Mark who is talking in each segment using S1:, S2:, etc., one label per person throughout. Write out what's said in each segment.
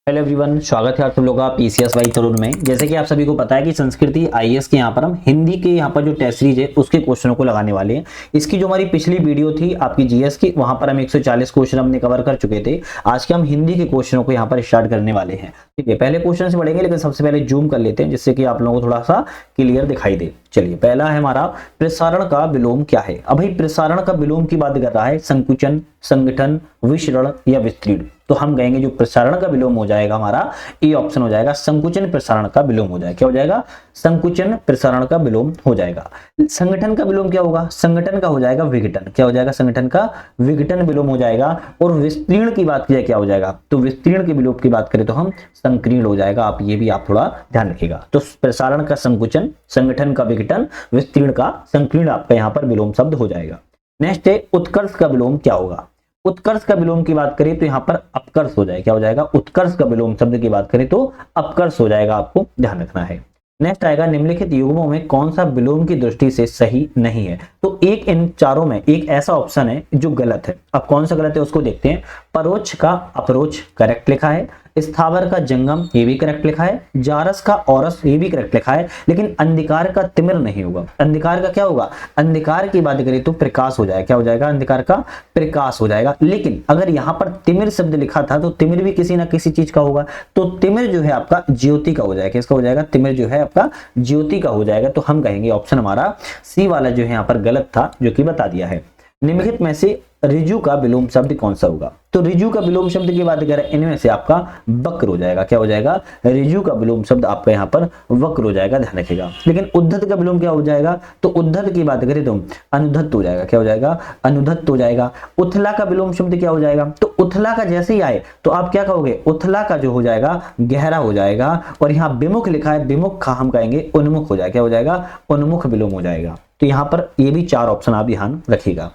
S1: Hello everyone, स्वागत है आप सब लोगों का पीसीएस वाई तरुण में। जैसे कि आप सभी को पता है कि संस्कृति आईएएस के यहाँ पर हम हिंदी के यहाँ पर जो टेस्ट सीरीज है उसके क्वेश्चनों को लगाने वाले हैं। इसकी जो हमारी पिछली वीडियो थी आपकी जीएस की, वहां पर हम 140 क्वेश्चन हमने कवर कर चुके थे। आज के हम हिंदी के क्वेश्चनों को यहाँ पर स्टार्ट करने वाले हैं। ठीक है, पहले क्वेश्चन से बढ़ेंगे, लेकिन सबसे पहले जूम कर लेते हैं जिससे कि आप लोगों को थोड़ा सा क्लियर दिखाई दे। चलिए, पहला है हमारा प्रसारण का विलोम क्या है। अब भाई प्रसारण का विलोम की बात कर रहा है, संकुचन, संगठन, विसरण या विस्तीर्ण। तो हम कहेंगे जो प्रसारण का विलोम हो जाएगा हमारा ए ऑप्शन हो जाएगा, संकुचन प्रसारण का विलोम हो जाएगा। क्या हो जाएगा? संकुचन प्रसारण का विलोम हो जाएगा। संगठन का विलोम क्या होगा? संगठन का हो जाएगा विघटन। क्या हो जाएगा? संगठन का विघटन विलोम हो जाएगा। और विस्तीर्ण की बात की क्या हो जाएगा? तो विस्तीर्ण के विलोम की बात करें तो हम संकीर्ण हो जाएगा। आप ये भी आप थोड़ा ध्यान रखिएगा। तो प्रसारण का संकुचन, संगठन का विघटन, विस्तीर्ण का संकीर्ण आपका यहाँ पर विलोम शब्द हो जाएगा। नेक्स्ट है उत्कर्ष का विलोम क्या होगा। उत्कर्ष का विलोम की बात करें तो यहाँ पर अपकर्ष हो जाएगा। क्या हो जाएगा? उत्कर्ष का विलोम शब्द की बात करें तो अपकर्ष हो जाएगा, आपको ध्यान रखना है। नेक्स्ट आएगा, निम्नलिखित युग्मों में कौन सा विलोम की दृष्टि से सही नहीं है। तो एक इन चारों में एक ऐसा ऑप्शन है जो गलत है। अब कौन सा गलत है उसको देखते हैं। परोक्ष का अपरोक्ष करेक्ट लिखा है, स्थावर का जंगम ये भी करेक्ट लिखा है, जारस का औरस ये भी करेक्ट लिखा है, लेकिन अंधकार का तिमिर नहीं होगा। अंधकार का क्या होगा? अंधकार की बात करें तो प्रकाश हो जाएगा। क्या हो जाएगा? अंधकार का प्रकाश हो जाएगा। लेकिन अगर यहाँ पर तिमिर शब्द लिखा था तो तिमिर भी किसी ना किसी चीज का होगा। तो तिमिर जो है आपका ज्योति का हो जाएगा। किसका हो जाएगा? तिमिर जो है आपका ज्योति का हो जाएगा। तो हम कहेंगे ऑप्शन हमारा सी वाला जो है यहाँ पर गलत था, जो कि बता दिया है। निम्नलिखित में से ऋजु का विलोम शब्द कौन सा होगा। तो ऋजु का विलोम शब्द की बात करें, इनमें से आपका वक्र हो जाएगा। क्या हो जाएगा? ऋजु का विलोम शब्द आपका यहाँ पर वक्र हो जाएगा, ध्यान रखिएगा। लेकिन उद्धत का विलोम क्या हो जाएगा? तो उद्धत की बात करें तो अनुद्धत हो जाएगा। क्या हो जाएगा? अनुद्धत हो जाएगा। उथला का विलोम शब्द क्या हो जाएगा? तो उथला का जैसे ही आए तो आप क्या कहोगे? उथला का जो हो जाएगा गहरा हो जाएगा। और यहाँ विमुख लिखा है, विमुख का हम कहेंगे उन्मुख हो जाएगा। क्या हो जाएगा? उन्मुख विलोम हो जाएगा। तो यहाँ पर ये भी चार ऑप्शन आप ध्यान रखिएगा।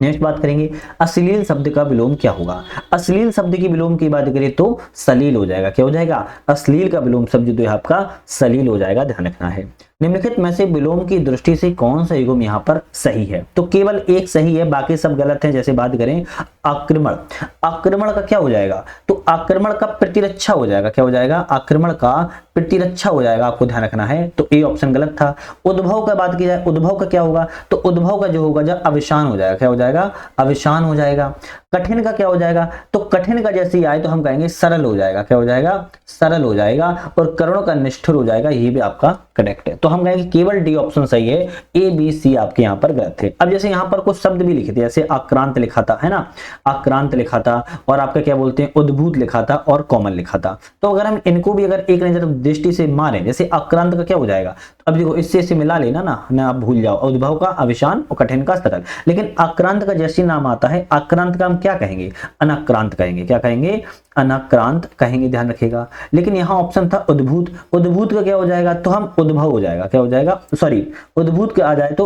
S1: नेक्स्ट बात करेंगे, अश्लील शब्द का विलोम क्या होगा। अश्लील शब्द की विलोम की बात करें तो सलील हो जाएगा। क्या हो जाएगा? अश्लील का विलोम शब्द जो है आपका सलील हो जाएगा, ध्यान रखना है। निम्नलिखित में से विलोम की दृष्टि से कौन सा युग्म यहाँ पर सही है। तो केवल एक सही है, बाकी सब गलत है। जैसे बात करें आक्रमण, आक्रमण का क्या हो जाएगा? तो आक्रमण का प्रतिरक्षा हो जाएगा। क्या हो जाएगा? आक्रमण का प्रतिरक्षा हो जाएगा, आपको ध्यान रखना है। तो ए ऑप्शन गलत था। उद्भव का बात की जाए, उद्भव का क्या होगा? तो उद्भव का जो होगा जब अविशान हो जाएगा। क्या हो जाएगा? अविशान हो जाएगा। कठिन का क्या हो जाएगा? तो कठिन का जैसे ही आए तो हम कहेंगे सरल हो जाएगा। क्या हो जाएगा? सरल हो जाएगा। और करुण का निष्ठुर हो जाएगा, ये भी आपका करेक्ट है। तो हम कहेंगे केवल डी ऑप्शन सही है, ए बी सी आपके यहाँ पर गलत थे। अब जैसे यहाँ पर कुछ शब्द भी लिखे थे, जैसे आक्रांत लिखा था, है ना, आक्रांत लिखा था, और आपका क्या बोलते हैं उद्भूत लिखा था, और कोमल लिखा था। तो अगर हम इनको भी अगर एक नजर दृष्टि से मारें, जैसे आक्रांत का क्या हो जाएगा? तो अब देखो इससे मिला लेना ना आप भूल जाओ, उद्भव का अविशान और कठिन का सरल। लेकिन आक्रांत का जैसे नाम आता है, आक्रांत का हम क्या कहेंगे? अनाक्रांत कहेंगे। क्या कहेंगे? अनाक्रांत कहेंगे, ध्यान रखिएगा। लेकिन यहाँ ऑप्शन था उद्भूत, उद्भूत का क्या हो जाएगा? तो हम उद्भव हो जाएगा। क्या हो जाएगा? सॉरी, उद्भूत का आ जाए तो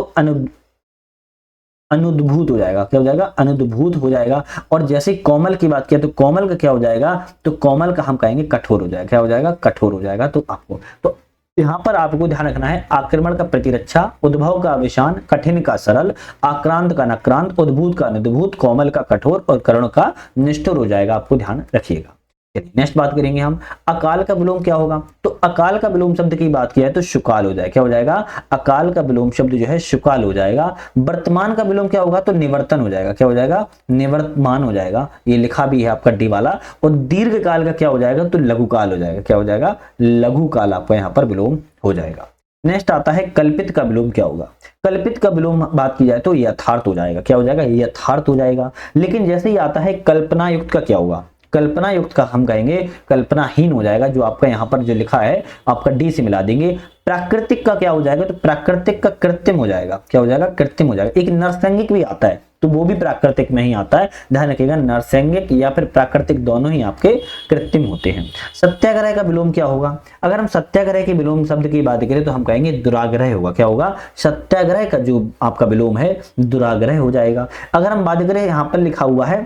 S1: अनुद्भूत हो जाएगा। क्या हो जाएगा? अनुद्भूत हो जाएगा। और जैसे कोमल की बात किया तो कोमल का क्या हो जाएगा? तो कोमल का हम कहेंगे कठोर हो जाएगा। क्या हो जाएगा? कठोर हो जाएगा। तो आपको तो यहाँ पर आपको ध्यान रखना है, आक्रमण का प्रतिरक्षा, उद्भव का अविशान, कठिन का सरल, आक्रांत का नक्रांत, उद्भूत का अनुद्भूत, कोमल का कठोर और करुण का निष्ठुर हो जाएगा, आपको ध्यान रखिएगा। नेक्स्ट बात करेंगे हम, अकाल का विलोम क्या होगा। तो अकाल का विलोम शब्द की बात किया है तो शुकाल हो जाएगा। क्या हो जाएगा? अकाल का विलोम शब्द जो है शुकाल हो जाएगा। वर्तमान का विलोम क्या होगा? तो निवर्तन हो जाएगा। क्या हो जाएगा? निवर्तमान हो जाएगा, ये लिखा भी है आपका डी वाला। और दीर्घ काल का क्या हो जाएगा? तो लघुकाल हो जाएगा। क्या हो जाएगा? लघुकाल आपका यहाँ पर विलोम हो जाएगा। नेक्स्ट आता है कल्पित का विलोम क्या होगा। कल्पित का विलोम बात की जाए तो यथार्थ हो जाएगा। क्या हो जाएगा? यथार्थ हो जाएगा। लेकिन जैसे ही आता है कल्पना युक्त का क्या होगा? कल्पना युक्त का हम कहेंगे कल्पनाहीन हो जाएगा। जो आपका यहाँ पर जो लिखा है आपका डी से मिला देंगे। प्राकृतिक का क्या हो जाएगा? तो प्राकृतिक का कृत्रिम हो जाएगा। क्या हो जाएगा? कृत्रिम हो जाएगा। एक नरसैंगिक भी आता है तो वो भी प्राकृतिक में ही आता है, ध्यान रखिएगा। नरसैंगिक या फिर प्राकृतिक दोनों ही आपके कृत्रिम होते हैं। सत्याग्रह का विलोम क्या होगा? अगर हम सत्याग्रह के विलोम शब्द की बात करें तो हम कहेंगे दुराग्रह होगा। क्या होगा? सत्याग्रह का जो आपका विलोम है दुराग्रह हो जाएगा। अगर हम बात करें यहाँ पर लिखा हुआ है,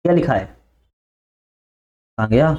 S1: क्या लिखा है? आ गया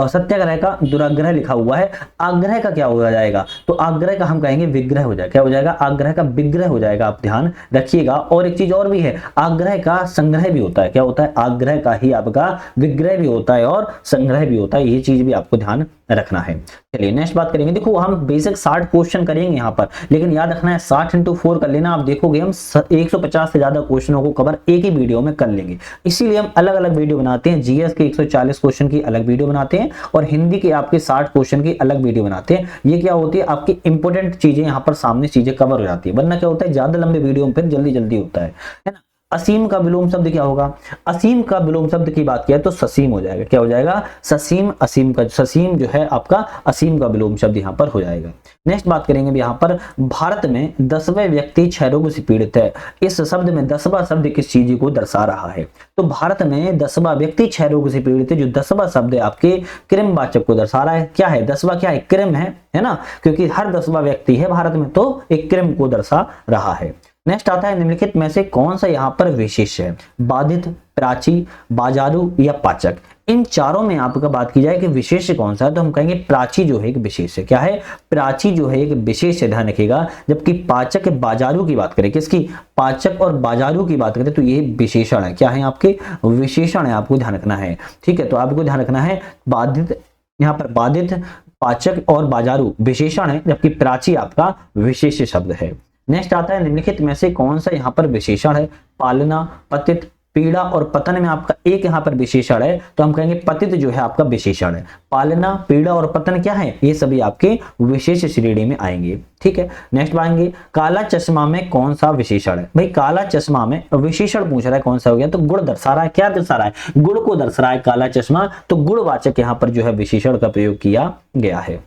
S1: सत्याग्रह का दुराग्रह लिखा हुआ है, आग्रह का क्या हो जाएगा, तो आग्रह का हम कहेंगे विग्रह हो जाएगा। क्या हो जाएगा, आग्रह का विग्रह हो जाएगा, आप ध्यान रखिएगा। और एक चीज और भी है, आग्रह का संग्रह भी होता है। क्या होता है, आग्रह का ही आपका विग्रह भी होता है और संग्रह भी होता है, ये चीज भी आपको ध्यान रखना है। चलिए नेक्स्ट बात करेंगे। देखो हम बेसिक 60 क्वेश्चन करेंगे यहाँ पर, लेकिन याद रखना है 60 × 4 कर लेना। आप देखोगे हम 150 से ज्यादा क्वेश्चनों को कवर एक ही वीडियो में कर लेंगे, इसीलिए हम अलग अलग वीडियो बनाते हैं। जीएस के 140 क्वेश्चन की अलग वीडियो बनाते हैं और हिंदी के आपके 60 क्वेश्चन की अलग वीडियो बनाते हैं। ये क्या होती है, आपकी इंपोर्टेंट चीजें यहाँ पर सामने चीजें कवर हो जाती है, वरना क्या होता है ज्यादा लंबे वीडियो में फिर जल्दी जल्दी होता है ना। असीम का विलोम शब्द क्या होगा, असीम का विलोम शब्द की बात किया तो ससीम हो जाएगा। क्या हो जाएगा, ससीम। असीम का ससीम जो है आपका असीम का विलोम शब्द यहाँ पर हो जाएगा। नेक्स्ट बात करेंगे यहाँ पर, भारत में 10वें व्यक्ति क्षय रोग से पीड़ित है। इस शब्द में 10वां शब्द किस चीज को दर्शा रहा है, तो भारत में 10वां व्यक्ति क्षय रोग से पीड़ित है। जो 10वां शब्द है आपके क्रिमवाचक को दर्शा रहा है। क्या है, 10वां क्या है, क्रिम है ना, क्योंकि हर 10वां व्यक्ति है भारत में, तो एक क्रिम को दर्शा रहा है। नेक्स्ट आता है, निम्नलिखित में से कौन सा यहाँ पर विशेष है, बाधित, प्राची, बाजारू या पाचक। इन चारों में आपका बात की जाए कि विशेष कौन सा है, तो हम कहेंगे प्राची जो है एक विशेष है। क्या है, प्राची जो है एक विशेष है, ध्यान रखिएगा। जबकि पाचक बाजारू की बात करें, किसकी, पाचक और बाजारू की बात करें, तो ये विशेषण है। क्या है, आपके विशेषण है, आपको ध्यान रखना है। ठीक है, तो आपको ध्यान रखना है, बाधित, यहाँ पर बाधित, पाचक और बाजारू विशेषण है, जबकि प्राची आपका विशेष शब्द है। नेक्स्ट आता है, निम्नलिखित में से कौन सा यहाँ पर विशेषण है, पालना, पतित, पीड़ा और पतन में आपका एक यहाँ पर विशेषण है, तो हम कहेंगे पतित जो है आपका विशेषण है। पालना, पीड़ा और पतन क्या है, ये सभी आपके विशेष श्रेणी में आएंगे। ठीक है, नेक्स्ट आएंगे, काला चश्मा में कौन सा विशेषण है। भाई काला चश्मा में विशेषण पूछ रहा है, कौन सा हो गया, तो गुण दर्शा रहा है। क्या दर्शा रहा है, गुण को दर्शा रहा है काला चश्मा, तो गुणवाचक यहाँ पर जो है विशेषण का प्रयोग किया गया है।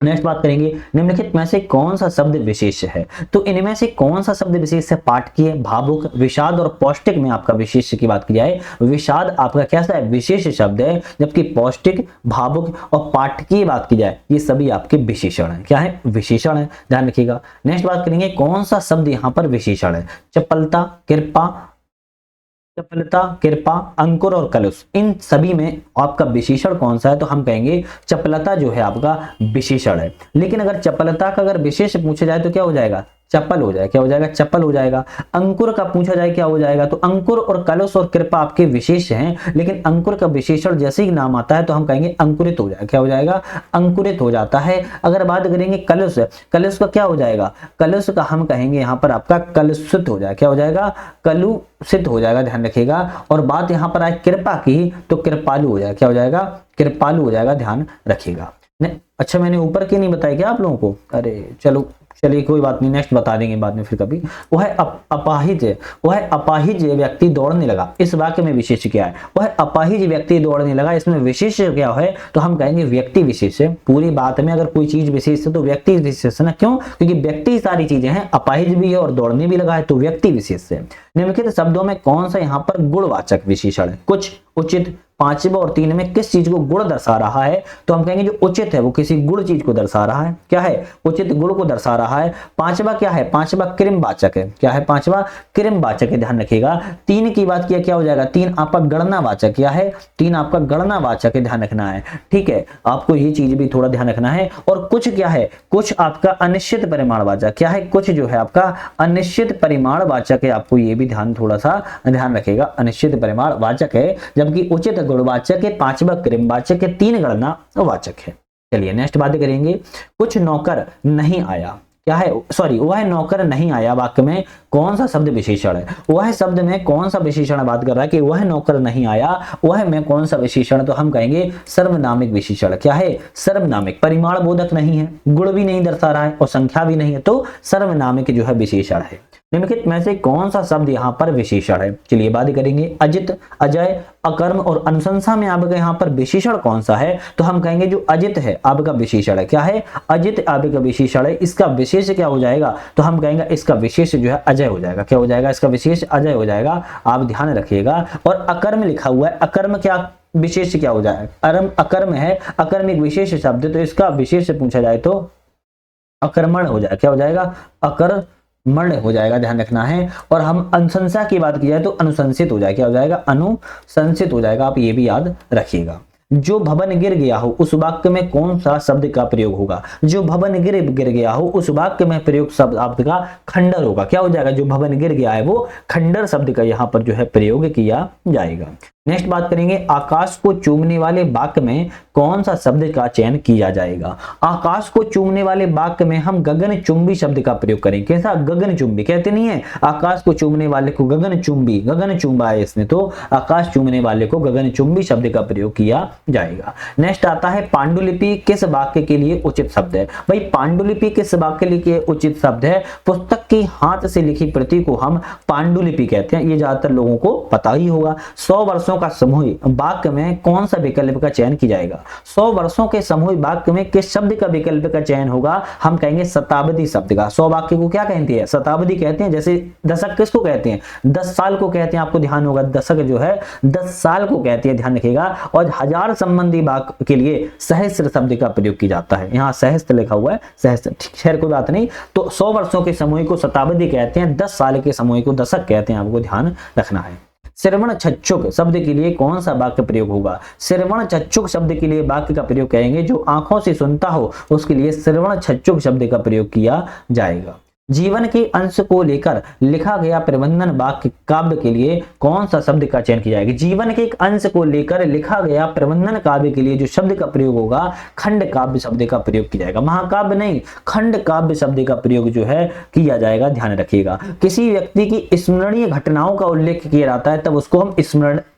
S1: नेक्स्ट बात करेंगे, निम्नलिखित में से कौन सा शब्द विशेष है, तो इनमें से कौन सा शब्द विशेष है, पाठकीय, भावुक, विषाद और पौष्टिक में आपका विशेष की बात की जाए, विषाद आपका कैसा है, विशेष शब्द है, जबकि पौष्टिक, भावुक और पाठकीय बात की जाए, ये सभी आपके विशेषण है। क्या है, विशेषण है, ध्यान रखिएगा। नेक्स्ट बात करेंगे, कौन सा शब्द यहाँ पर विशेषण है, चपलता, कृपा, चपलता, कृपा, अंकुर और कलुष, इन सभी में आपका विशेषण कौन सा है, तो हम कहेंगे चपलता जो है आपका विशेषण है। लेकिन अगर चपलता का अगर विशेष पूछा जाए तो क्या हो जाएगा, चप्पल हो जाएगा। क्या हो जाएगा, चप्पल हो जाएगा। अंकुर का पूछा जाए क्या हो जाएगा, तो अंकुर और कलश और कृपा आपके विशेष हैं, लेकिन अंकुर का विशेषण जैसे ही नाम आता है तो हम कहेंगे अंकुरित हो जाएगा। क्या हो जाएगा, अंकुरित हो जाता है। अगर बात करेंगे कलश, कलश का क्या हो जाएगा, कलश का हम कहेंगे यहाँ पर आपका कलुषित हो जाएगा। क्या हो जाएगा, कलुषित हो जाएगा, ध्यान रखिएगा। और बात यहाँ पर आए कृपा की तो कृपालु हो जाएगा। क्या हो जाएगा, कृपालु हो जाएगा, ध्यान रखिएगा। अच्छा मैंने ऊपर की नहीं बताई क्या आप लोगों को, अरे चलो चलिए कोई बात नहीं, नेक्स्ट बता देंगे बाद में फिर कभी। वह अपाहिज, वह अपाहिज व्यक्ति दौड़ने लगा, इस वाक्य में विशेष क्या है, वह अपाहिज व्यक्ति दौड़ने लगा, इसमें विशेष क्या है, तो हम कहेंगे व्यक्ति विशेष है। पूरी बात में अगर कोई चीज विशेष है तो व्यक्ति विशेष है ना, क्यों, क्योंकि व्यक्ति सारी चीजें हैं, अपाहिज भी है और दौड़ने भी लगा है, तो व्यक्ति विशेष है। निम्नलिखित शब्दों में कौन सा यहाँ पर गुणवाचक विशेषण है, कुछ, उचित, पांचवा और तीन में किस चीज को गुण दर्शा रहा है, तो हम कहेंगे जो उचित है वो किसी गुण चीज को दर्शा रहा है। क्या है, उचित गुण को दर्शा रहा है। पांचवा क्या है, पांचवा क्रिमवाचक है। क्या है, पांचवा क्रिमवाचक है, ध्यान रखिएगा। तीन की बात किया क्या हो जाएगा, तीन आपका गणनावाचक, क्या है, तीन आपका गणनावाचक है, ध्यान रखना है। ठीक है, आपको ये चीज भी थोड़ा ध्यान रखना है। और कुछ क्या है, कुछ आपका अनिश्चित परिमाणवाचक, क्या है, कुछ जो है आपका अनिश्चित परिमाणवाचक है, आपको ये भी ध्यान थोड़ा सा ध्यान रखिएगा, अनिश्चित परिमाणवाचक है, जबकि उचित गुणवाचक है, पांचवा क्रिमवाचक है, तीन गणनावाचक है। चलिए नेक्स्ट बात करेंगे, कुछ नौकर नहीं आया, क्या है, सॉरी वह नौकर नहीं आया, वाक्य में कौन सा शब्द विशेषण है, वह शब्द में कौन सा विशेषण बात कर रहा है कि वह नौकर नहीं आया, वह में कौन सा विशेषण, तो हम कहेंगे सर्वनामिक विशेषण। क्या है, सर्वनामिक, परिमाण बोधक नहीं है, गुण भी नहीं दर्शा रहा है और संख्या भी नहीं है, तो सर्वनामिक जो है विशेषण है। निम्नलिखित में से कौन सा शब्द यहाँ पर विशेषण है, चलिए बात करेंगे। अजित, अजय, अकर्म और अनुशंसा में आपका यहाँ पर विशेषण कौन सा है, तो हम कहेंगे जो अजित है आपका विशेषण है। क्या है, अजित आपका विशेषण है, इसका विशेष क्या हो जाएगा, तो हम कहेंगे इसका विशेष जो है अजय हो जाएगा। क्या हो जाएगा, इसका विशेष अजय हो जाएगा, आप ध्यान रखिएगा। और अकर्म लिखा हुआ है, अकर्म क्या विशेष क्या हो जाएगा, अकर्म है, अकर्म एक विशेष शब्द है, तो इसका विशेष पूछा जाए तो अकर्मण हो जाएगा। क्या हो जाएगा, अकर्मण हो जाएगा, ध्यान रखना है। और हम अनुशंसा की बात की जाए तो अनुशंसित हो जाएगा। क्या हो जाएगा, अनुशंसित हो जाएगा, आप ये भी याद रखिएगा। जो भवन गिर गया हो उस वाक्य में कौन सा शब्द का प्रयोग होगा? जो भवन गिर गया हो उस वाक्य में प्रयोग शब्द का खंडर होगा। क्या हो जाएगा? जो भवन गिर गया है वो खंडर शब्द का यहाँ पर जो है प्रयोग किया जाएगा। नेक्स्ट बात करेंगे, आकाश को चूमने वाले वाक्य में कौन सा शब्द का चयन किया जाएगा? आकाश को चूमने वाले वाक्य में हम गगनचुंबी शब्द का प्रयोग करेंगे। कैसा? गगनचुंबी। कहते नहीं है आकाश को चूमने वाले को गगनचुंबी, गगन चुंबा है इसने, तो आकाश चूमने वाले को गगनचुंबी शब्द का प्रयोग किया जाएगा। नेक्स्ट आता है, पांडुलिपि किस वाक्य के लिए उचित शब्द है? भाई पांडुलिपि किस वाक्य के लिए उचित शब्द है? पुस्तक की हाथ से लिखी प्रति को हम पांडुलिपि कहते हैं, ये ज्यादातर लोगों को पता ही होगा। 100 वर्षों का समूह वाक्य में कौन सा विकल्प का चयन किया जाएगा? 100 वर्षों के समूह वाक्य में किस शब्द का विकल्प का चयन होगा? हम कहेंगे शताब्दी शब्द का। 100 वाक्य को क्या कहते हैं? शताब्दी कहते हैं। जैसे दशक किसको कहते हैं? 10 साल को कहते हैं। आपको ध्यान होगा दशक जो है 10 साल को कहते हैं, ध्यान रखिएगा। और हजार संबंधी वाक्य के लिए सहस्त्र शब्द का प्रयोग किया जाता है। यहाँ सहस्त्र लिखा हुआ है, सहस्त्र, खैर कोई बात नहीं। तो 100 वर्षों के समूह को शताब्दी कहते हैं, 10 साल के समूह को दशक कहते हैं, आपको ध्यान रखना है। श्रवण चक्षुक शब्द के लिए कौन सा वाक्य प्रयोग होगा? श्रवण चक्षुक शब्द के लिए वाक्य का प्रयोग करेंगे, जो आंखों से सुनता हो उसके लिए श्रवण चक्षुक शब्द का प्रयोग किया जाएगा। जीवन के अंश को लेकर लिखा गया प्रबंधन वाक्य काव्य के लिए कौन सा शब्द का चयन किया जाएगा? जीवन के एक अंश को लेकर लिखा गया प्रबंधन काव्य के लिए जो शब्द का प्रयोग होगा खंड काव्य शब्द का प्रयोग किया जाएगा। महाकाव्य नहीं, खंड काव्य शब्द का प्रयोग जो है किया जाएगा, ध्यान रखिएगा। किसी व्यक्ति की स्मरणीय घटनाओं का उल्लेख किया जाता है तब उसको हम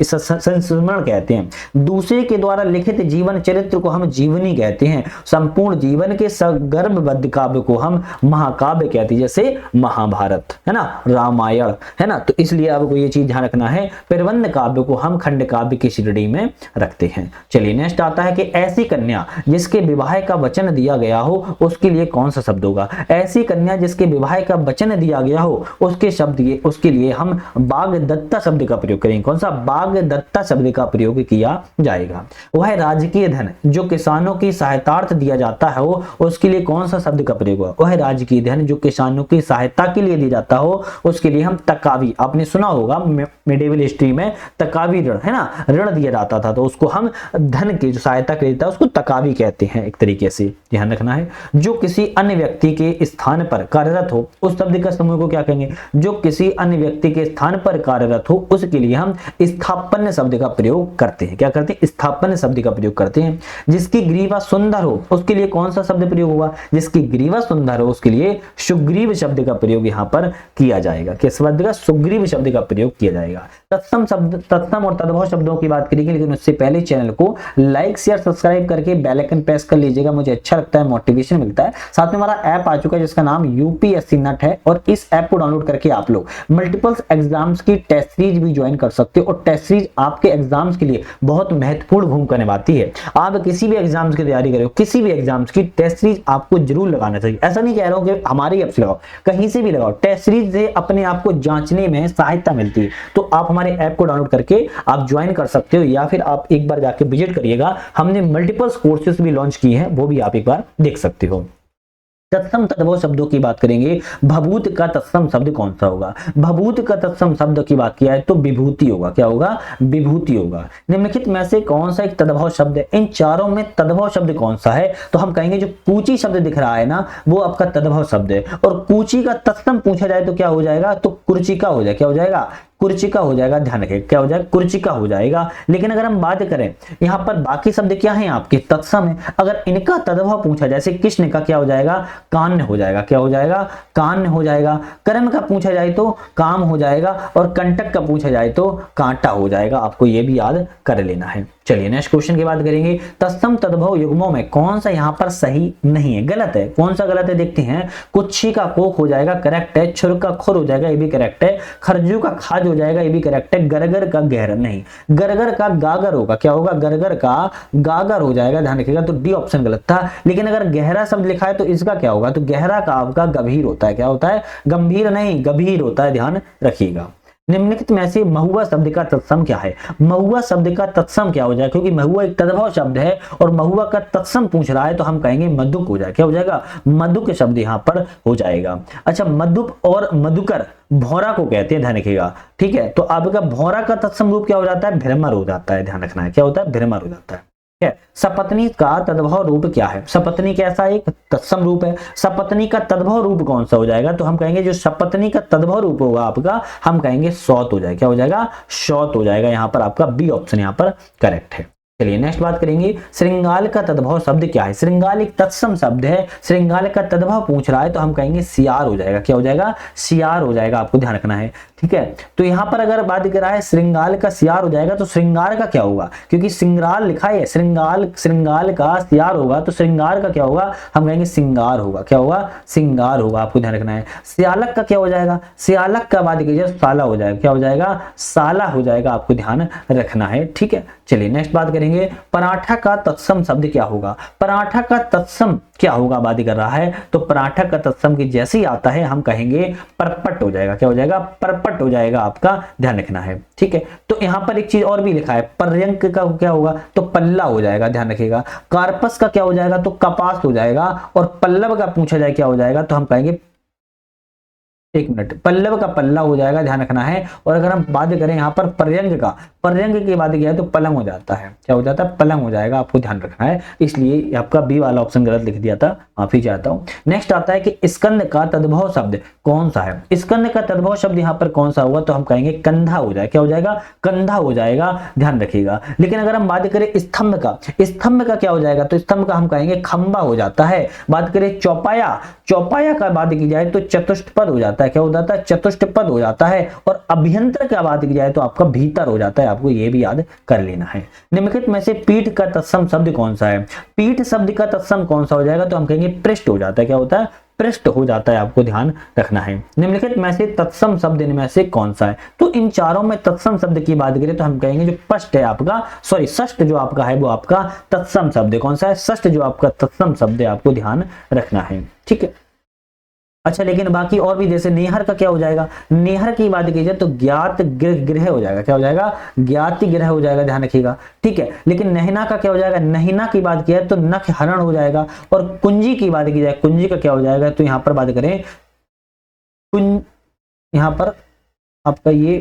S1: संस्मरण कहते हैं। दूसरे के द्वारा लिखित जीवन चरित्र को हम जीवनी कहते हैं। संपूर्ण जीवन के सगर्भबद्ध काव्य को हम महाकाव्य कहते हैं, जैसे महाभारत है ना, रामायण है ना। तो इसलिए आपको ये चीज ध्यान रखना है, प्रबंध काव्य को हम खंड काव्य की श्रेणी में रखते हैं। चलिए नेक्स्ट आता है कि ऐसी कन्या जिसके विवाह का वचन दिया गया हो उसके लिए कौन सा शब्द होगा? ऐसी कन्या जिसके विवाह का वचन दिया गया हो उसके लिए हम बागदत्ता शब्द का प्रयोग करेंगे। कौन सा? बागदत्ता शब्द का प्रयोग किया जाएगा। वह राजकीय धन जो किसानों की सहायतार्थ दिया जाता है उसके लिए कौन सा शब्द का प्रयोग होगा? वह राजकीय धन जो किसानों की सहायता के लिए दिया जाता हो उसके लिए हम तकावी, आपने सुना होगा मिडिवल हिस्ट्री में तकावी ऋण है ना, ऋण दिया जाता था तो उसको हम धन की जो सहायता के लिए देता है उसको तकावी कहते हैं। एक तरीके से ध्यान रखना है। जो किसी अन्य व्यक्ति के स्थान पर कार्यरत हो उस शब्द का समूह को क्या कहेंगे? जो किसी अन्य व्यक्ति के स्थान पर कार्यरत हो उसके लिए हम स्थापन्य शब्द का प्रयोग करते हैं। क्या करते हैं? स्थापन्य शब्द का प्रयोग करते हैं। जिसकी ग्रीवा सुंदर हो उसके लिए कौन सा शब्द प्रयोग होगा? जिसकी ग्रीवा सुंदर हो उसके लिए सुग्रीव शब्द का प्रयोग यहां पर किया जाएगा। किस शब्द का? सुग्रीव शब्द का प्रयोग किया जाएगा। तत्सम शब्द, तत्सम और तद्भव शब्दों की बात करेंगे, लेकिन उससे पहले चैनल को लाइक शेयर सब्सक्राइब करके बेल आइकन प्रेस कर लीजिएगा, मुझे अच्छा लगता है, मोटिवेशन मिलता है। साथ में हमारा ऐप आ चुका है जिसका नाम यूपीएससी नट है और इस ऐप को डाउनलोड करके आप लोग मल्टीपल एग्जाम्स की टेस्ट सीरीज भी ज्वाइन कर सकते हो और टेस्ट सीरीज आपके एग्जाम्स के लिए बहुत महत्वपूर्ण भूमिका निभाती है। आप किसी भी एग्जाम्स की तैयारी करें, किसी भी एग्जाम्स की टेस्ट सीरीज आपको जरूर लगाना चाहिए। ऐसा नहीं कह रहा हूं कि हमारी ऐप से लगाओ, कहीं से भी लगाओ, टेस्ट सीरीज से अपने आप को जांचने में सहायता मिलती है। तो आप हमारे ऐप को डाउनलोड करके आप ज्वाइन कर सकते हो या फिर आप एक बार जाके विजिट करिएगा। हमने मल्टीपल कोर्सेज भी लॉन्च किए हैं, वो भी आप एक बार देख सकते हो। तत्सम तद्भव शब्दों की बात करेंगे। भभूत का तत्सम शब्द कौन सा होगा? भभूत का तत्सम शब्द की बात किया है तो विभूति होगा। क्या होगा? विभूति होगा। निम्नलिखित में से कौन सा एक तद्भव शब्द है? इन चारों में तद्भव शब्द कौन सा है? तो हम कहेंगे जो कूची शब्द दिख रहा है ना वो आपका तद्भव शब्द है। और कूची का तत्सम पूछा जाए तो क्या हो जाएगा? तो कुर्चिका हो जाएगा। क्या हो जाएगा? कुर्चिका हो जाएगा। ध्यान रखें, क्या हो जाएगा? कुर्चिका हो जाएगा। लेकिन अगर हम बात करें यहाँ पर बाकी शब्द क्या है आपके? तत्सम है। अगर इनका तद्भव पूछा जैसे कृष्ण का क्या हो जाएगा? कान्य हो जाएगा। क्या हो जाएगा? कान्य हो जाएगा। कर्म का पूछा जाए तो काम हो जाएगा और कंटक का पूछा जाए तो कांटा हो जाएगा। आपको यह भी याद कर लेना है। चलिए नेक्स्ट क्वेश्चन की बात करेंगे। तत्सम तद्भव युग्मों में कौन सा यहाँ पर सही नहीं है? गलत है। कौन सा गलत है देखते हैं। कुच्छी का कोक हो जाएगा, करेक्ट है। छुर का खुर हो जाएगा, ये भी करेक्ट है। खरजू का खाज हो जाएगा, ये भी करेक्ट है। गरगर का गहर नहीं, गरगर का गागर होगा। क्या होगा? गरगर का गागर हो जाएगा। ध्यान रखिएगा। तो डी ऑप्शन गलत था। लेकिन अगर गहरा शब्द लिखा है तो इसका क्या होगा? तो गहरा का आपका गंभीर होता है। क्या होता है? गंभीर नहीं, गंभीर होता है। ध्यान रखिएगा। निम्नलिखित में से महुआ शब्द का तत्सम क्या है? महुआ शब्द का तत्सम क्या हो जाएगा? क्योंकि महुआ एक तद्भव शब्द है और महुआ का तत्सम पूछ रहा है तो हम कहेंगे मधुक हो जाएगा। क्या हो जाएगा? मधुक शब्द यहाँ पर हो जाएगा। अच्छा, मधुप और मधुकर भौरा को कहते हैं। ध्यान रखिएगा। ठीक है, तो आपका भौरा का तत्सम रूप क्या हो जाता है? भ्रमर हो जाता है। ध्यान रखना है। क्या होता है? भ्रमर हो जाता है। है। सपत्नी का तद्भव रूप क्या है? सपत्नी कैसा एक तत्सम रूप है। सपत्नी का तद्भव रूप कौन सा हो जाएगा? तो हम कहेंगे जो सपत्नी का तद्भव रूप होगा आपका, हम कहेंगे सौत हो जाएगा। क्या हो जाएगा? सौत हो जाएगा। यहाँ पर आपका बी ऑप्शन यहाँ पर करेक्ट है। चलिए नेक्स्ट बात करेंगे, श्रृंगाल का तद्भव शब्द क्या है? श्रृंगाल एक तत्सम शब्द है, श्रृंगाल का तद्भव पूछ रहा है तो हम कहेंगे सियार हो जाएगा। क्या हो जाएगा? सियार हो जाएगा, आपको ध्यान रखना है। ठीक है, तो यहां पर अगर बात कर रहा है श्रृंगाल का सियार हो जाएगा तो श्रृंगार का क्या होगा? क्योंकि श्रृंगाल लिखा है, श्रृंगाल का सियार होगा तो श्रृंगार का क्या होगा? हम कहेंगे सिंगार होगा। क्या होगा? सिंगार होगा, आपको ध्यान रखना है। सियालक का क्या हो जाएगा? सियालक का बात कीजिए साला हो जाएगा। क्या हो जाएगा? साला हो जाएगा, आपको ध्यान रखना है। ठीक है, चलिए नेक्स्ट बात करेंगे, पराठा का तत्सम शब्द क्या होगा? पराठा का तत्सम क्या होगा बात कर रहा है, तो पराठा का तत्सम की जैसे ही आता है हम कहेंगे परपट हो जाएगा। क्या हो जाएगा? परपट हो जाएगा, आपका ध्यान रखना है। ठीक है, तो यहां पर एक चीज और भी लिखा है, पर्यंक का क्या होगा? तो पल्ला हो जाएगा, ध्यान रखिएगा। कार्पस का क्या हो जाएगा? तो कपास हो जाएगा। और पल्लव का पूछा जाए क्या हो जाएगा, तो हम कहेंगे, एक मिनट, पल्लव का पल्ला हो जाएगा, ध्यान रखना है। और अगर हम बात करें यहाँ पर पर्यंक का, पर्यंक की बात किया है तो पलंग हो जाता है। क्या हो जाता है? पलंग हो जाएगा, आपको ध्यान रखना है। इसलिए आपका बी वाला ऑप्शन गलत लिख दिया था, माफी चाहता हूं। नेक्स्ट आता है कि स्कंद का तद्भव शब्द कौन सा है? स्कंद का तद्भव शब्द यहाँ पर कौन सा होगा? तो हम कहेंगे कंधा हो जाएगा। क्या हो जाएगा? कंधा हो जाएगा, ध्यान रखिएगा। लेकिन अगर हम बात करें स्तंभ का, स्तंभ का क्या हो जाएगा? तो स्तंभ का हम कहेंगे खंबा हो जाता है। बात करें चौपाया, चौपाया का बात की जाए तो चतुष्टपद हो जाता है। क्या हो जाता है? चतुष्टपद हो जाता है। और अभ्यंतर का बात की जाए तो आपका भीतर हो जाता है, आपको ये भी याद कर लेना है। निम्नलिखित में से पीठ का तत्सम शब्द कौन सा है? पीठ शब्द का तत्सम कौन सा हो जाएगा? तो हम कहेंगे पृष्ठ हो जाता है। क्या होता है? पृष्ठ हो जाता है, आपको ध्यान रखना है। निम्नलिखित में से तत्सम शब्द इनमें से कौन सा है? तो इन चारों में तत्सम शब्द की बात करें तो हम कहेंगे जो पष्ट है आपका, सॉरी षष्ठ जो आपका है वो आपका तत्सम शब्द कौन सा है? षष्ठ जो आपका तत्सम शब्द है, आपको ध्यान रखना है। ठीक है, अच्छा, लेकिन बाकी और भी, जैसे नेहर का क्या हो जाएगा? नेहर की बात की जाए तो ज्ञात गृह हो जाएगा। क्या हो जाएगा? ज्ञाति गृह हो जाएगा, ध्यान रखिएगा। ठीक है, लेकिन नहिना का क्या हो जाएगा? नहिना की बात की जाए तो नख हरण हो जाएगा। और कुंजी की बात की जाए, कुंजी का क्या हो जाएगा? तो यहां पर बात करें यहां पर आपका ये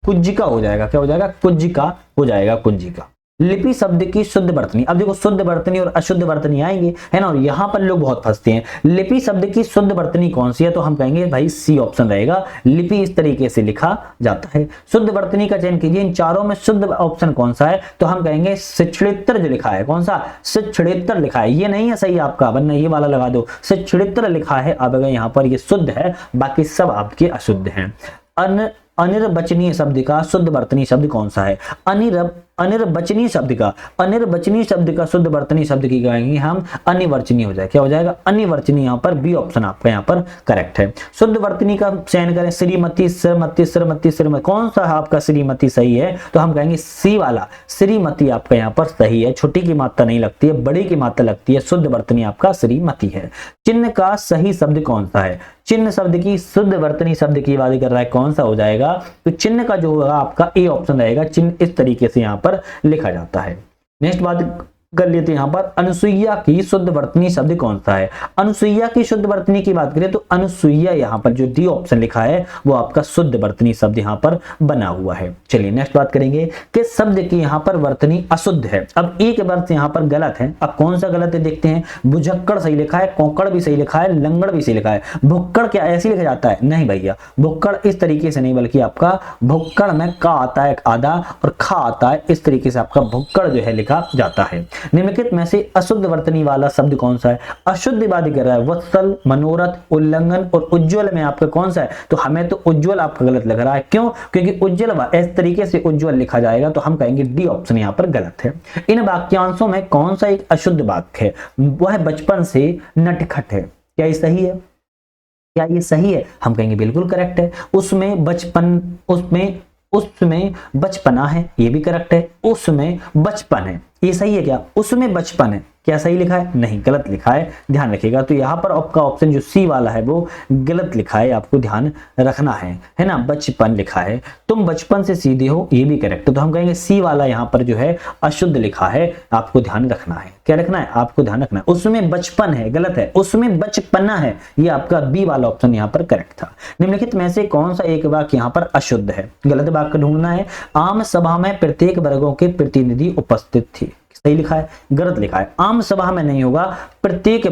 S1: कुज्जिका हो जाएगा। क्या हो जाएगा? कुज्जिका हो जाएगा, कुंजिका। लिपि शब्द की शुद्ध वर्तनी, अब देखो शुद्ध वर्तनी और अशुद्ध वर्तनी आएंगे, है ना, और यहां पर लोग बहुत फंसते हैं। लिपि शब्द की शुद्ध वर्तनी कौन सी है? तो हम कहेंगे भाई सी ऑप्शन रहेगा। लिपि इस तरीके से लिखा जाता है। शुद्ध वर्तनी का चयन कीजिए। इन चारों में शुद्ध ऑप्शन कौन सा है? तो हम कहेंगे शिक्षणेत्तर जो लिखा है, कौन सा? शिक्षणेत्तर लिखा है। ये नहीं है सही आपका, वरना ये वाला लगा दो। शिक्षणेत्तर लिखा है, अब अगर यहाँ पर ये शुद्ध है, बाकी सब आपके अशुद्ध हैं। अनिर्वचनीय शब्द का शुद्ध वर्तनी शब्द कौन सा है? अनिर्वचनीय शब्द का शुद्ध वर्तनी शब्द की कहेंगे हम अनिवर्चनीय हो जाए। क्या हो जाएगा? अनिवर्चनीय। यहाँ पर बी ऑप्शन आपका यहाँ पर करेक्ट है। शुद्ध वर्तनी का चयन करें। श्रीमती, श्रीमती, श्रीमती, श्रीमती, कौन सा आपका श्रीमती सही है? तो हम कहेंगे सी वाला श्रीमती आपका यहाँ पर सही है। छोटी की मात्रा नहीं लगती है, बड़ी की मात्रा लगती है। शुद्ध वर्तनी आपका श्रीमती है। चिन्ह का सही शब्द कौन सा है? चिन्ह शब्द की शुद्ध वर्तनी शब्द की बात कर रहा है, कौन सा हो जाएगा? तो चिन्ह का जो होगा आपका ए ऑप्शन रहेगा। चिन्ह इस तरीके से यहाँ पर लिखा जाता है। नेक्स्ट बात कर लेते हैं, यहाँ पर अनुसुईया की शुद्ध वर्तनी शब्द कौन सा है? अनुसुईया की शुद्ध वर्तनी की बात करें तो अनुसुईया यहाँ पर जो डी ऑप्शन लिखा है वो आपका शुद्ध वर्तनी शब्द यहाँ पर बना हुआ है। चलिए नेक्स्ट बात करेंगे कि शब्द की यहाँ पर वर्तनी अशुद्ध है। अब एक वर्त यहाँ पर गलत है। अब कौन सा गलत है देखते हैं। भुजक्कड़ सही लिखा है, कोंकड़ भी सही लिखा है, लंगड़ भी सही लिखा है। भुक्कड़ क्या ऐसे लिखा जाता है? नहीं भैया, भुक्कड़ इस तरीके से नहीं, बल्कि आपका भुक्कड़ में का आता है आधा और खा आता है, इस तरीके से आपका भुक्कड़ जो है लिखा जाता है। निम्नलिखित में से अशुद्ध वर्तनी वाला शब्द कौन सा है? अशुद्ध बात कर रहा है। वत्सल, मनोरथ, उल्लंघन और उज्ज्वल में आपका कौन सा है? तो हमें तो उज्ज्वल आपका गलत लग रहा है। क्यों? क्योंकि उज्ज्वल इस तरीके से उज्ज्वल लिखा जाएगा, तो हम कहेंगे डी ऑप्शन यहाँ पर गलत है। इन वाक्यांशों में कौन सा एक अशुद्ध वाक्य है? वह बचपन से नटखट है। क्या ये सही है? क्या ये सही है? हम कहेंगे बिल्कुल करेक्ट है। उसमें बचपना है, ये भी करेक्ट है। उसमें बचपन है, ये सही है क्या? उसमें बचपन है, क्या सही लिखा है? नहीं, गलत लिखा है, ध्यान रखिएगा। तो यहाँ पर आपका ऑप्शन जो सी वाला है वो गलत लिखा है, आपको ध्यान रखना है ना। बचपन लिखा है, तुम बचपन से सीधे हो, ये भी करेक्ट है। तो हम कहेंगे सी वाला यहाँ पर जो है अशुद्ध लिखा है, आपको ध्यान रखना है। क्या रखना है? आपको ध्यान रखना है। उसमें बचपन है, गलत है। उसमें बचपना है, ये आपका बी वाला ऑप्शन यहाँ पर करेक्ट था। निम्नलिखित में से कौन सा एक वाक्य यहाँ पर अशुद्ध है? गलत वाक्य ढूंढना है। आम सभा में प्रत्येक वर्गों के प्रतिनिधि उपस्थित थे। सही लिखा है, गलत लिखा है। आम सभा में नहीं होगा, प्रत्येक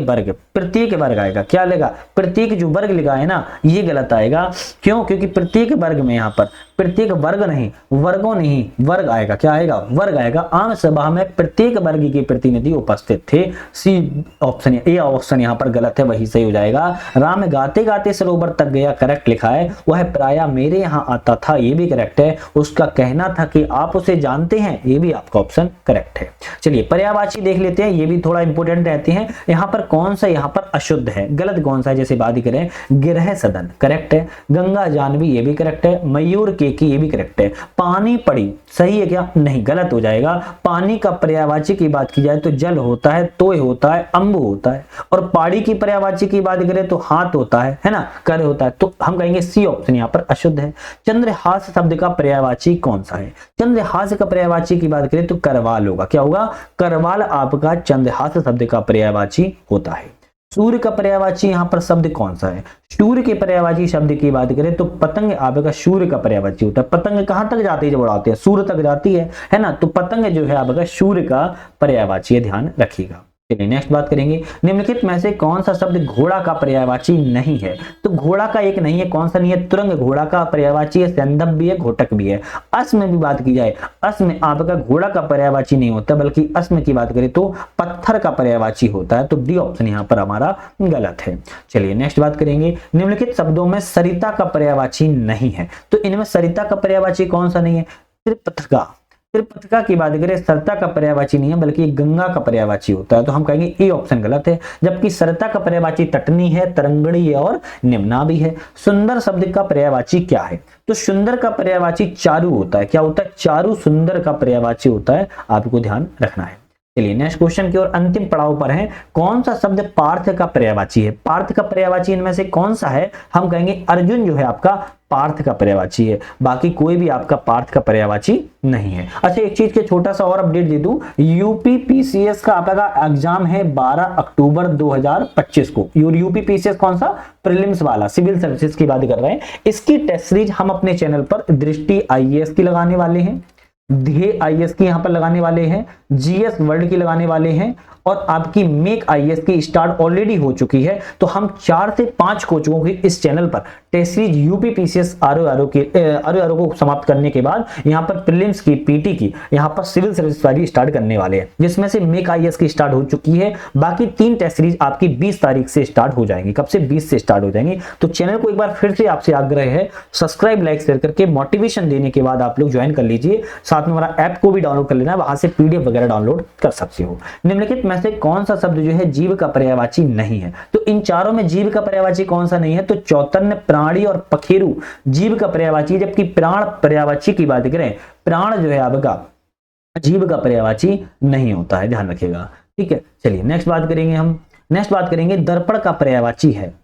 S1: वर्ग आएगा। क्या लेगा? प्रत्येक जो वर्ग लिखा है ना, ये गलत आएगा। क्यों? क्योंकि प्रत्येक वर्ग में यहाँ पर प्रत्येक वर्ग नहीं, वर्गों नहीं, वर्ग आएगा। क्या आएगा? वर्ग आएगा। आम सभा में प्रत्येक वर्ग के प्रतिनिधि उपस्थित थे। सी ऑप्शन, ए ऑप्शन यहाँ पर गलत है, वही सही हो जाएगा। राम गाते गाते सरोवर तक गया, करेक्ट लिखा है। वह प्रायः मेरे यहाँ आता था, ये भी करेक्ट है। उसका कहना था कि आप उसे जानते हैं, ये भी आपका ऑप्शन करेक्ट है। चलिए पर्यायवाची देख लेते हैं, ये भी थोड़ा इंपोर्टेंट रहते हैं। यहाँ पर कौन सा यहाँ पर अशुद्ध है, गलत कौन सा है? जैसे बात करें, गिरह सदन करेक्ट है, गंगा जानवी ये भी करेक्ट है, मयूर केकी ये भी करेक्ट है, पानी पड़ी सही है क्या? नहीं, गलत हो जाएगा। पानी का पर्यायवाची की बात की जाए तो जल होता है, तोय होता है, अंबु होता है। और पाड़ी की पर्यायवाची की बात करें तो हाथ होता है ना, कर होता है। तो हम कहेंगे सी ऑप्शन यहाँ पर अशुद्ध है। चंद्रहास शब्द का पर्यायवाची कौन सा है? चंद्रहास का पर्यायवाची की बात करें तो करवाल होगा। क्या होगा? करवाल आपका चंद्रहास शब्द का पर्यायवाची होता है। सूर्य का पर्यायवाची यहाँ पर शब्द कौन सा है? सूर्य के पर्यायवाची शब्द की बात करें तो पतंग आपका सूर्य का पर्यायवाची होता है। पतंग कहां तक जाती है जब उड़ाते हैं? सूर्य तक जाती है ना। तो पतंग जो है आपका सूर्य का पर्यायवाची है, ध्यान रखिएगा। चलिए नेक्स्ट बात करेंगे, निम्नलिखित में से कौन सा शब्द घोड़ा का पर्यायवाची नहीं है? तो घोड़ा का एक नहीं है, कौन सा नहीं है? तुरंग घोड़ा का पर्यायवाची है, संदर्भ भी है, घोटक भी है। अश्व में भी बात की जाए, अश्व में आपका घोड़ा का पर्यायवाची नहीं होता, बल्कि अश्व की बात करें तो पत्थर का पर्यायवाची होता है। तो डी ऑप्शन यहाँ पर हमारा गलत है। चलिए नेक्स्ट बात करेंगे, निम्नलिखित शब्दों में सरिता का पर्यायवाची नहीं है। तो इनमें सरिता का पर्यायवाची कौन सा नहीं है? त्रिपथका, त्रिपथका की बात करें, सरता का पर्यायवाची नहीं है, बल्कि गंगा का पर्यायवाची होता है। तो हम कहेंगे ए ऑप्शन गलत है। जबकि सरता का पर्यायवाची तटनी है, तरंगड़ी है और निम्ना भी है। सुंदर शब्द का पर्यायवाची क्या है? तो सुंदर का पर्यायवाची चारु होता है। क्या होता है? चारु सुंदर का पर्यायवाची होता है, आपको ध्यान रखना है। चलिए नेक्स्ट क्वेश्चन की ओर अंतिम पड़ाव पर है। कौन सा शब्द पार्थ का पर्यायवाची है? पार्थ का पर्यायवाची इनमें से कौन सा है? हम कहेंगे अर्जुन जो है आपका पार्थ का पर्यायवाची है, बाकी कोई भी आपका पार्थ का पर्यायवाची नहीं है। अच्छा एक चीज के छोटा सा और अपडेट दे दूं, यूपी पीसीएस का आपका एग्जाम है 12 अक्टूबर 2025 को। यूपी पीसीएस कौन सा? प्रीलिम्स वाला, सिविल सर्विसेज की बात कर रहे हैं। इसकी टेस्ट सीरीज हम अपने चैनल पर दृष्टि आईएएस की लगाने वाले हैं, ध्येय आईएएस की यहां पर लगाने वाले हैं, जीएस वर्ल्ड की लगाने वाले हैं, और आपकी मेक आईएएस की स्टार्ट ऑलरेडी हो चुकी है। तो हम 4 से 5 कोचिंगों की इस चैनल पर test series UP PCS RO को समाप्त करने के बाद यहां पर प्रीलिम्स की, पीटी की, यहां पर सिविल सर्विस वाली स्टार्ट करने वाले हैं, जिसमें से मेक आईएएस की स्टार्ट हो चुकी है। बाकी 3 टेस्ट सीरीज आपकी 20 तारीख से स्टार्ट हो जाएंगी। कब से? 20 से स्टार्ट हो जाएंगी। तो चैनल को एक बार फिर से आपसे आग्रह है, सब्सक्राइब लाइक शेयर करके मोटिवेशन देने के बाद आप लोग ज्वाइन कर लीजिए। साथ में हमारा ऐप को भी डाउनलोड कर लेना, वहां से पीडीएफ वगैरह डाउनलोड कर सकते हो। निम्नलिखित में से कौन सा शब्द जो है जीव का पर्यायवाची नहीं है? तो इन चारों में जीव का पर्यायवाची कौन सा नहीं है? तो चौतन्य, प्राणी और पखेरु जीव का पर्यायवाची, जबकि प्राण पर्यायवाची की बात करें, प्राण जो है आपका जीव का पर्यायवाची नहीं होता है, ध्यान रखिएगा। ठीक है, चलिए नेक्स्ट बात करेंगे हम। नेक्स्ट बात करेंगे दर्पण का पर्यायवाची है।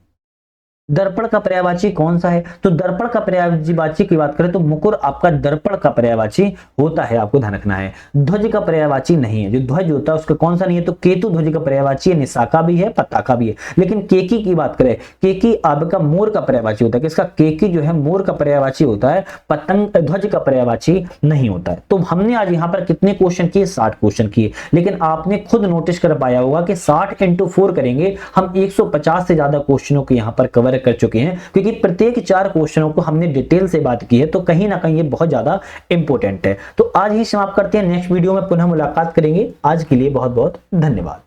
S1: दर्पण का पर्यायवाची कौन सा है? तो दर्पण का पर्यायवाची की बात करें तो मुकुर आपका दर्पण का पर्यायवाची होता है, आपको ध्यान रखना है। ध्वज का पर्यायवाची नहीं है। जो ध्वज होता है उसका कौन सा नहीं है? तो केतु ध्वज का पर्यायवाची है, निशाका भी है, पताका भी है। लेकिन केकी की बात करें, केकी आपका मोर का पर्यायवाची होता है। किसका? केकी जो है मोर का पर्यायवाची होता है, पतंग ध्वज का पर्यायवाची नहीं होता है। तो हमने आज यहाँ पर कितने क्वेश्चन किए? 60 क्वेश्चन किए। लेकिन आपने खुद नोटिस कर पाया होगा कि 60 × 4 करेंगे हम 150 से ज्यादा क्वेश्चनों को यहाँ पर कवर कर चुके हैं, क्योंकि प्रत्येक 4 क्वेश्चनों को हमने डिटेल से बात की है। तो कहीं ना कहीं ये बहुत ज्यादा इंपॉर्टेंट है। तो आज ही समाप्त करते हैं, नेक्स्ट वीडियो में पुनः मुलाकात करेंगे। आज के लिए बहुत बहुत धन्यवाद।